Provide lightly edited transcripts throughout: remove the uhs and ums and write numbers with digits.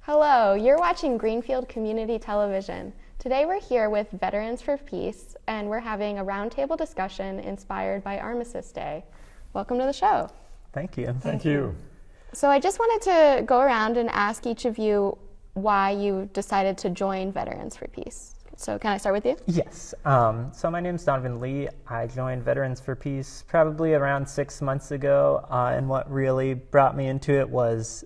Hello, you're watching Greenfield Community Television. Today we're here with Veterans for Peace, and we're having a roundtable discussion inspired by Armistice Day. Welcome to the show. Thank you. Thank you. So I just wanted to go around and ask each of you why you decided to join Veterans for Peace. So can I start with you? Yes. So my name is Donovan Lee. I joined Veterans for Peace probably around 6 months ago, and what really brought me into it was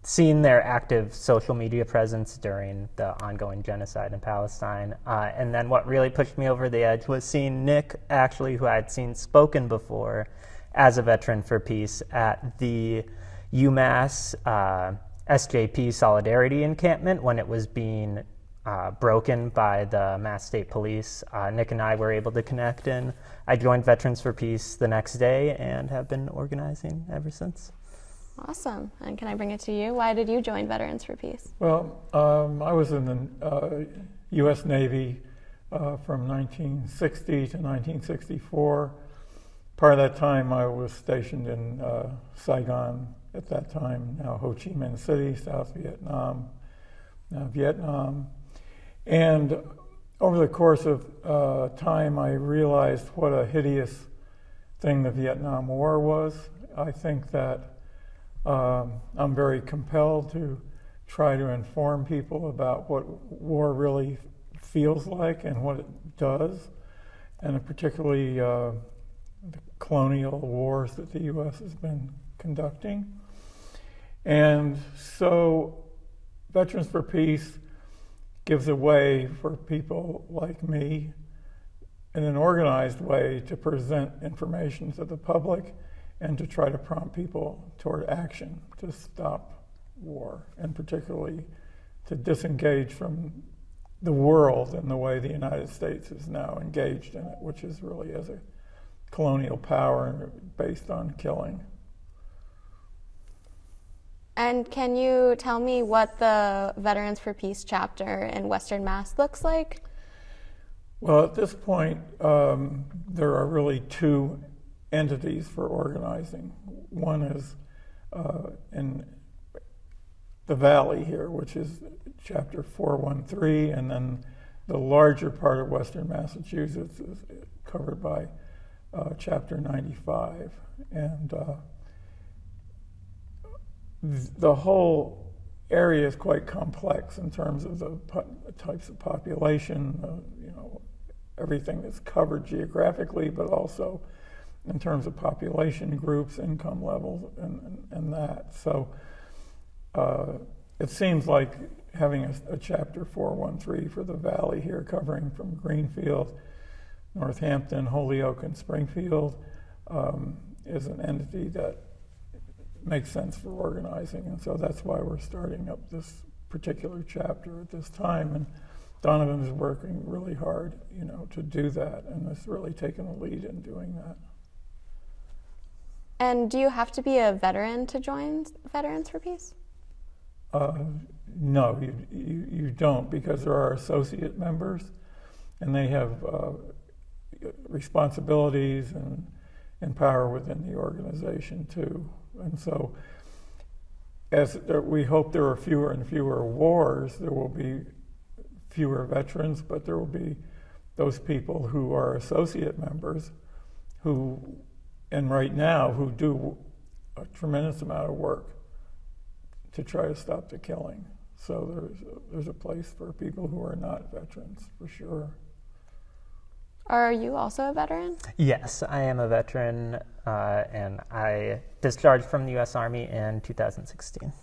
seeing their active social media presence during the ongoing genocide in Palestine. And then what really pushed me over the edge was seeing Nick, actually, who I had seen spoken before as a Veteran for Peace at the UMass SJP Solidarity encampment when it was being broken by the Mass State Police. Nick and I were able to connect, and I joined Veterans for Peace the next day and have been organizing ever since. Awesome. And can I bring it to you? Why did you join Veterans for Peace? Well, I was in the U.S. Navy from 1960 to 1964. Part of that time I was stationed in Saigon at that time, now Ho Chi Minh City, South Vietnam, now Vietnam. And over the course of time, I realized what a hideous thing the Vietnam War was. I think that I'm very compelled to try to inform people about what war really feels like and what it does, and particularly the colonial wars that the U.S. has been conducting. And so Veterans for Peace gives a way for people like me in an organized way to present information to the public and to try to prompt people toward action to stop war, and particularly to disengage from the world and the way the United States is now engaged in it, which is really as a colonial power based on killing. And can you tell me what the Veterans for Peace chapter in Western Mass looks like? Well, at this point, there are really two entities for organizing. One is in the Valley here, which is Chapter 413, and then the larger part of Western Massachusetts is covered by Chapter 95. And the whole area is quite complex in terms of the types of population, everything that's covered geographically, but also in terms of population groups, income levels, and that. So it seems like having a Chapter 413 for the Valley here, covering from Greenfield, Northampton, Holyoke, and Springfield, is an entity that makes sense for organizing. And so that's why we're starting up this particular chapter at this time. And Donovan is working really hard, to do that, and has really taken a lead in doing that. And do you have to be a veteran to join Veterans for Peace? No, you don't, because there are associate members, and they have responsibilities and power within the organization too. And so, as we hope there are fewer and fewer wars, there will be fewer veterans, but there will be those people who are associate members and right now, who do a tremendous amount of work to try to stop the killing. So there's a place for people who are not veterans, for sure. Are you also a veteran? Yes, I am a veteran, and I discharged from the U.S. Army in 2016.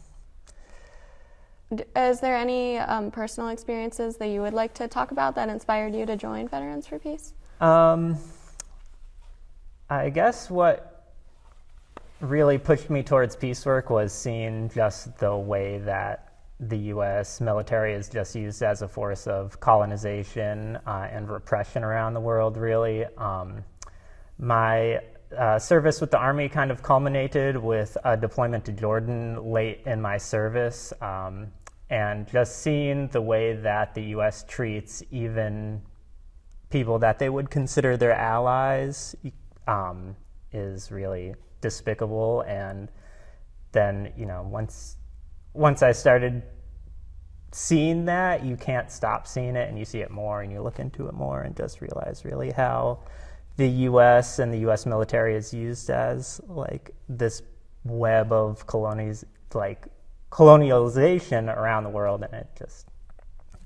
Is there any personal experiences that you would like to talk about that inspired you to join Veterans for Peace? I guess what really pushed me towards peace work was seeing just the way that the U.S. military is just used as a force of colonization and repression around the world, really. My service with the Army kind of culminated with a deployment to Jordan late in my service, and just seeing the way that the U.S. treats even people that they would consider their allies is really despicable. And then, once once I started seeing that, you can't stop seeing it, and you see it more, and you look into it more, and just realize really how the U.S. and the U.S. military is used as like this web of colonialization around the world, and it just,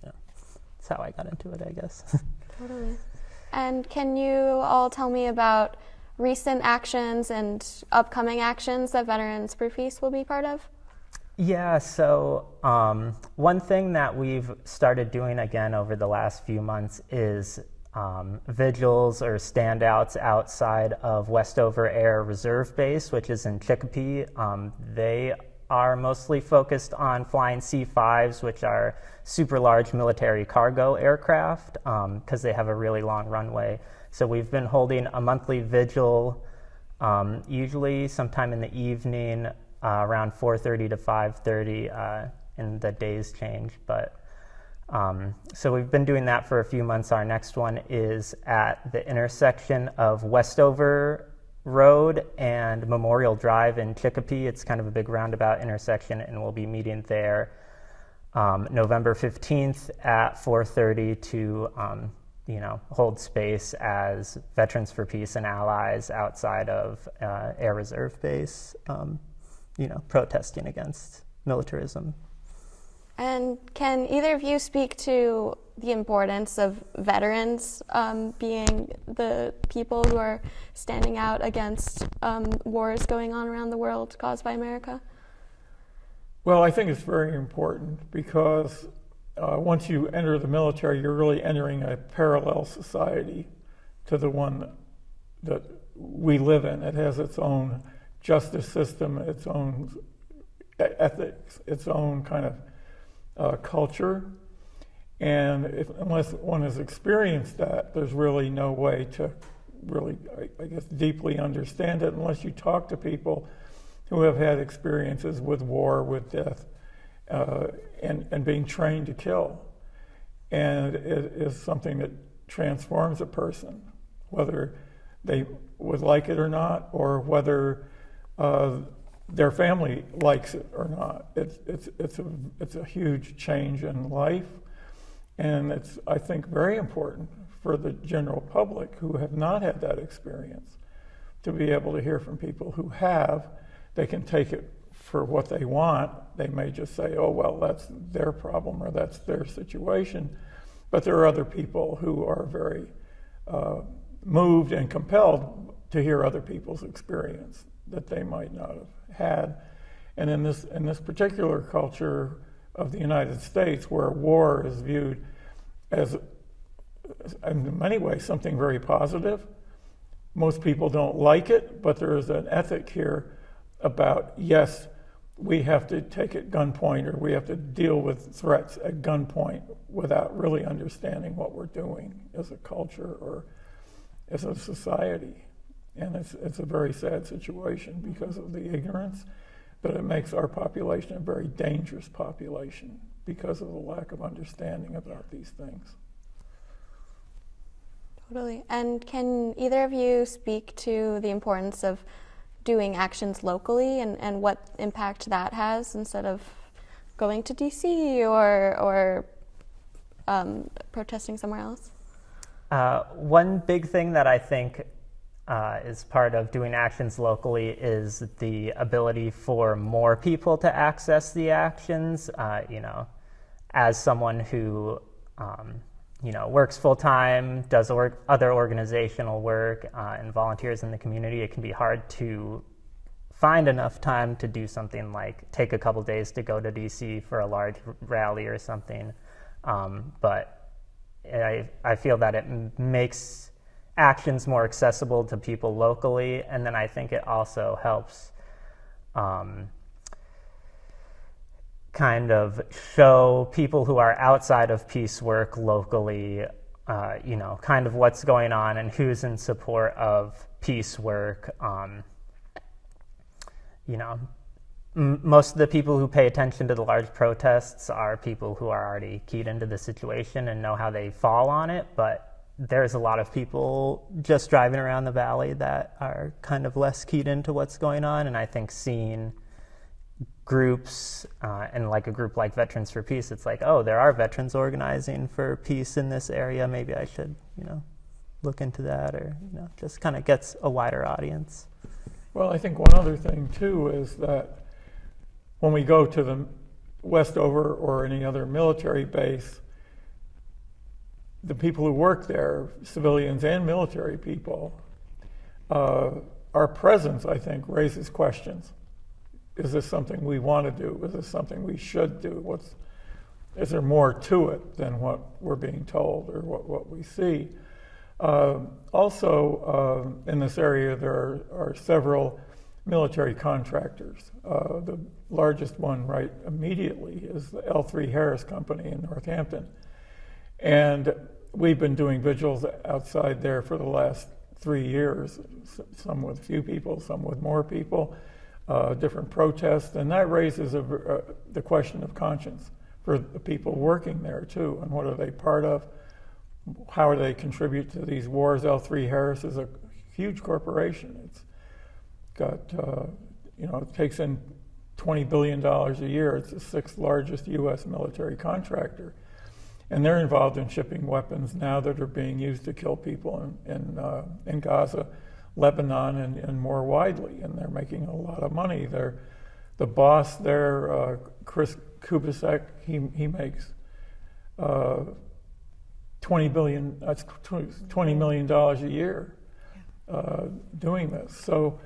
that's how I got into it, I guess. Totally. And can you all tell me about recent actions and upcoming actions that Veterans for Peace will be part of? Yeah, so one thing that we've started doing again over the last few months is vigils or standouts outside of Westover Air Reserve Base, which is in Chicopee. They are mostly focused on flying C-5s, which are super large military cargo aircraft, because they have a really long runway. So we've been holding a monthly vigil, usually sometime in the evening, around 4:30 to 5:30, and the days change. But so we've been doing that for a few months. Our next one is at the intersection of Westover Road and Memorial Drive in Chicopee. It's kind of a big roundabout intersection, and we'll be meeting there November 15th at 4:30 to hold space as Veterans for Peace and allies outside of Air Reserve Base, protesting against militarism. And can either of you speak to the importance of veterans being the people who are standing out against wars going on around the world caused by America? Well, I think it's very important because once you enter the military, you're really entering a parallel society to the one that we live in. It has its own justice system, its own ethics, its own kind of culture. And unless one has experienced that, there's really no way to really, I guess, deeply understand it unless you talk to people who have had experiences with war, with death, and being trained to kill. And it is something that transforms a person, whether they would like it or not, or whether their family likes it or not. It's a huge change in life, and it's, I think, very important for the general public who have not had that experience to be able to hear from people who have. They can take it for what they want. They may just say, oh, well, that's their problem or that's their situation. But there are other people who are very moved and compelled to hear other people's experience that they might not have had. And in this particular culture of the United States, where war is viewed as, in many ways, something very positive, most people don't like it, but there is an ethic here about, yes, we have to take at gunpoint, or we have to deal with threats at gunpoint without really understanding what we're doing as a culture or as a society. And it's a very sad situation because of the ignorance, but it makes our population a very dangerous population because of the lack of understanding about these things. Totally. And can either of you speak to the importance of doing actions locally and what impact that has instead of going to DC or protesting somewhere else? One big thing that I think is part of doing actions locally is the ability for more people to access the actions. As someone who works full-time, does other organizational work, and volunteers in the community, it can be hard to find enough time to do something like take a couple days to go to DC for a large rally or something. But I feel that it makes actions more accessible to people locally, and then I think it also helps kind of show people who are outside of peace work locally, kind of what's going on and who's in support of peace work. Most of the people who pay attention to the large protests are people who are already keyed into the situation and know how they fall on it, but there's a lot of people just driving around the valley that are kind of less keyed into what's going on, and I think seeing groups, and like a group like Veterans for Peace, it's like, oh, there are veterans organizing for peace in this area. Maybe I should, look into that, or, just kind of gets a wider audience. Well, I think one other thing, too, is that when we go to the Westover or any other military base, the people who work there, civilians and military people, our presence, I think, raises questions. Is this something we want to do? Is this something we should do? Is there more to it than what we're being told or what we see? Also, in this area, there are several military contractors. The largest one right immediately is the L3 Harris Company in Northampton. And we've been doing vigils outside there for the last 3 years, some with few people, some with more people, different protests, and that raises the question of conscience for the people working there too, and what are they part of? How do they contribute to these wars? L3 Harris is a huge corporation. It's got, it takes in $20 billion a year. It's the 6th largest U.S. military contractor. And they're involved in shipping weapons now that are being used to kill people in Gaza, Lebanon, and more widely. And they're making a lot of money. The boss there, Chris Kubasek, he makes $20 million a year doing this. So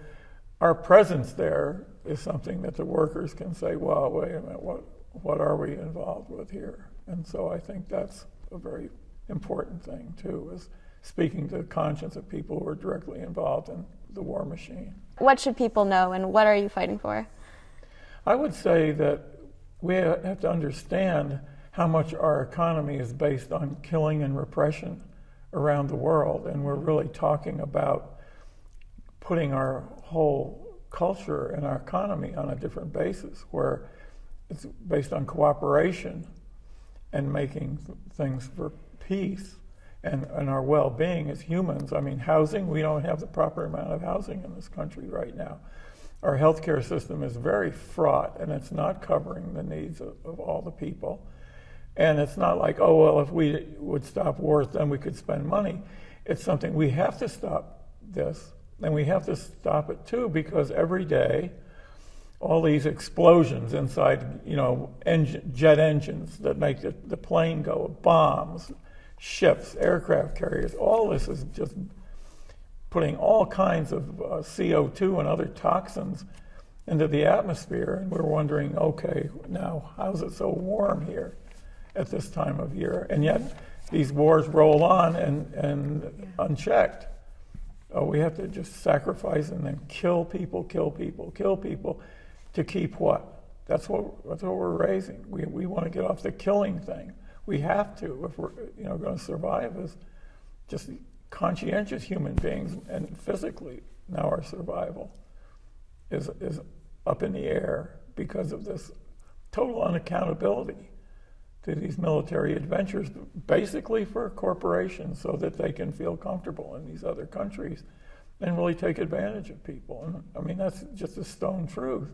our presence there is something that the workers can say, well, wait a minute, what are we involved with here? And so I think that's a very important thing, too, is speaking to the conscience of people who are directly involved in the war machine. What should people know, and what are you fighting for? I would say that we have to understand how much our economy is based on killing and repression around the world, and we're really talking about putting our whole culture and our economy on a different basis, where it's based on cooperation and making things for peace and our well-being as humans. I mean, housing, we don't have the proper amount of housing in this country right now. Our healthcare system is very fraught, and it's not covering the needs of all the people. And it's not like, oh, well, if we would stop wars, then we could spend money. It's something we have to stop this, and we have to stop it too, because every day, all these explosions inside, jet engines that make the plane go, bombs, ships, aircraft carriers, all this is just putting all kinds of CO2 and other toxins into the atmosphere. And we're wondering, okay, now how's it so warm here at this time of year? And yet these wars roll on and unchecked. We have to just sacrifice and then kill people to keep what? That's what we're raising. We want to get off the killing thing. We have to if we're going to survive as just conscientious human beings, and physically now our survival is up in the air because of this total unaccountability to these military adventures, basically for corporations so that they can feel comfortable in these other countries and really take advantage of people. And I mean, that's just a stone truth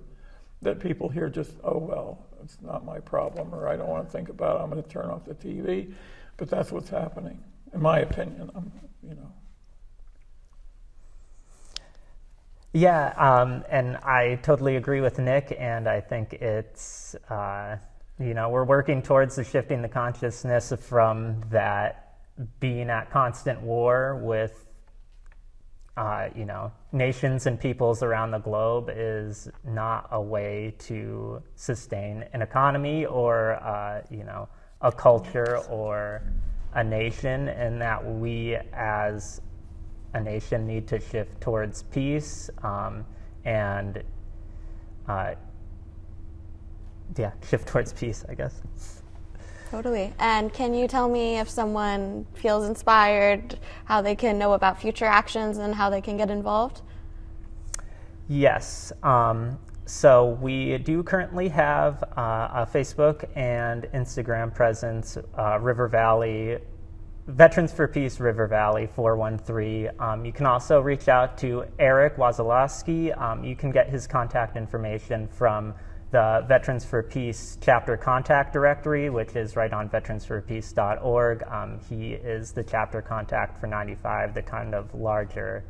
that people hear just, oh, well, it's not my problem, or I don't want to think about it, I'm going to turn off the TV. But that's what's happening, in my opinion. Yeah, and I totally agree with Nick, and I think it's, we're working towards shifting the consciousness from that being at constant war with, nations and peoples around the globe is not a way to sustain an economy or, a culture or a nation, and that we as a nation need to shift towards peace shift towards peace, I guess. Totally. And can you tell me, if someone feels inspired, how they can know about future actions and how they can get involved? Yes. So we do currently have a Facebook and Instagram presence, River Valley, Veterans for Peace River Valley 413. You can also reach out to Eric Wazalowski. You can get his contact information from the Veterans for Peace chapter contact directory, which is right on veteransforpeace.org. He is the chapter contact for 95, the kind of larger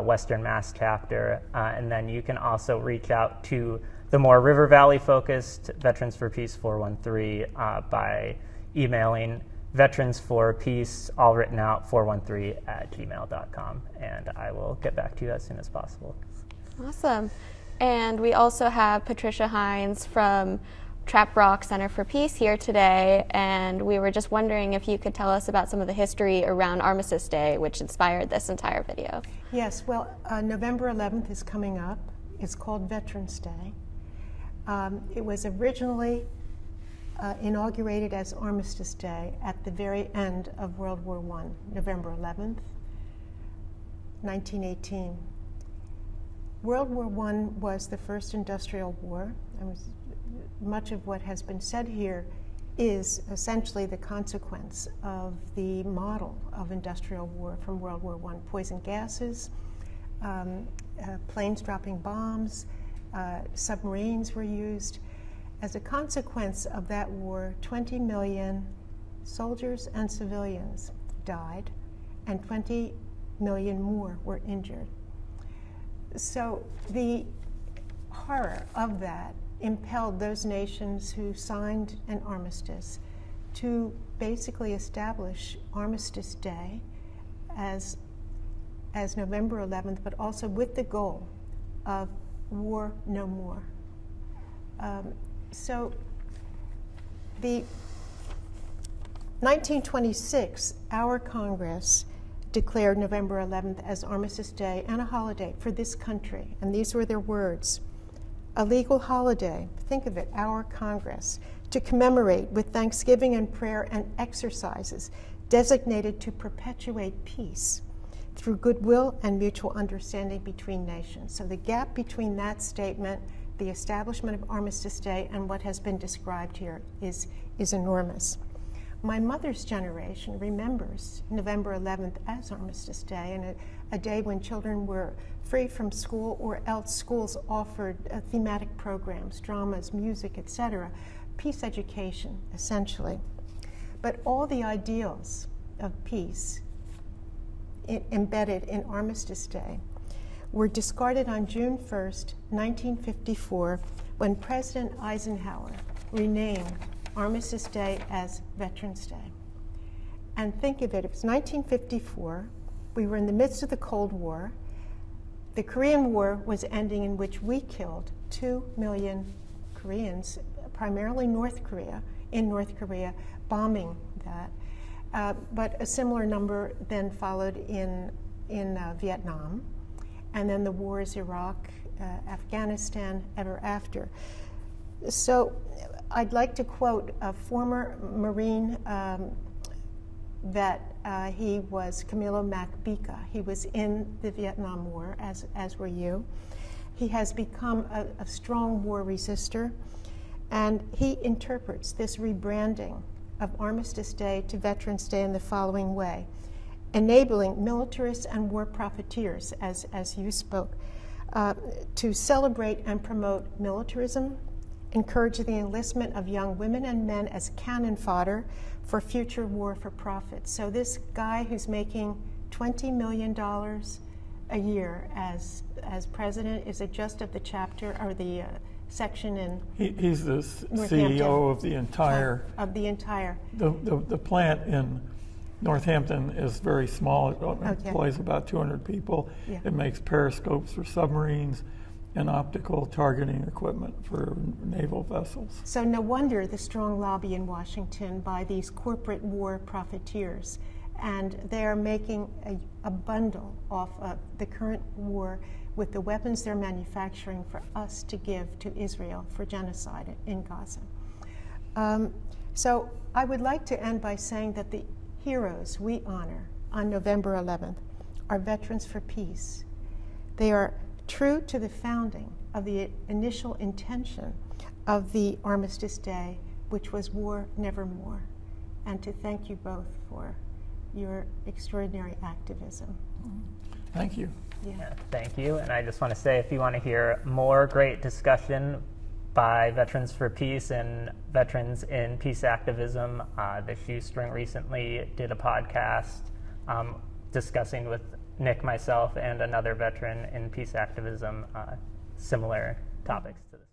Western Mass chapter. And then you can also reach out to the more River Valley focused Veterans for Peace 413 by emailing veteransforpeace, all written out, 413@gmail.com. And I will get back to you as soon as possible. Awesome. And we also have Patricia Hines from Trap Rock Center for Peace here today, and we were just wondering if you could tell us about some of the history around Armistice Day, which inspired this entire video. Yes, well, November 11th is coming up. It's called Veterans Day. It was originally inaugurated as Armistice Day at the very end of World War I, November 11th, 1918. World War I was the first industrial war, and much of what has been said here is essentially the consequence of the model of industrial war from World War I. Poison gases, planes dropping bombs, submarines were used. As a consequence of that war, 20 million soldiers and civilians died, and 20 million more were injured. So the horror of that impelled those nations who signed an armistice to basically establish Armistice Day as November 11th, but also with the goal of war no more. So the 1926, our Congress declared November 11th as Armistice Day and a holiday for this country. And these were their words: a legal holiday, think of it, our Congress, to commemorate with thanksgiving and prayer and exercises designated to perpetuate peace through goodwill and mutual understanding between nations. So the gap between that statement, the establishment of Armistice Day, and what has been described here is enormous. My mother's generation remembers November 11th as Armistice Day, and a day when children were free from school, or else schools offered thematic programs, dramas, music, etc., peace education, essentially. But all the ideals of peace embedded in Armistice Day were discarded on June 1st, 1954, when President Eisenhower renamed Armistice Day as Veterans Day. And think of it, it was 1954, we were in the midst of the Cold War, the Korean War was ending, in which we killed 2 million Koreans, primarily North Korea, bombing that. But a similar number then followed in Vietnam, and then the wars, Iraq, Afghanistan, ever after. So I'd like to quote a former Marine vet. He was Camilo Macbica. He was in the Vietnam War, as were you. He has become a strong war resistor, and he interprets this rebranding of Armistice Day to Veterans Day in the following way: enabling militarists and war profiteers, as you spoke, to celebrate and promote militarism, encourage the enlistment of young women and men as cannon fodder for future war for profit. So this guy who's making $20 million a year as president, is it just of the chapter or the section in? He's the CEO of the entire. The plant in Northampton is very small. It employs about 200 people. Yeah. It makes periscopes for submarines and optical targeting equipment for naval vessels. So no wonder the strong lobby in Washington by these corporate war profiteers. And they're making a bundle off of the current war with the weapons they're manufacturing for us to give to Israel for genocide in Gaza. So I would like to end by saying that the heroes we honor on November 11th are veterans for peace. They are true to the founding of the initial intention of the Armistice Day, which was war nevermore, and to thank you both for your extraordinary activism. Thank you. Yeah, thank you. And I just want to say, if you want to hear more great discussion by Veterans for Peace and veterans in peace activism. The Shoestring recently did a podcast discussing with Nick, myself, and another veteran in peace activism similar topics to this.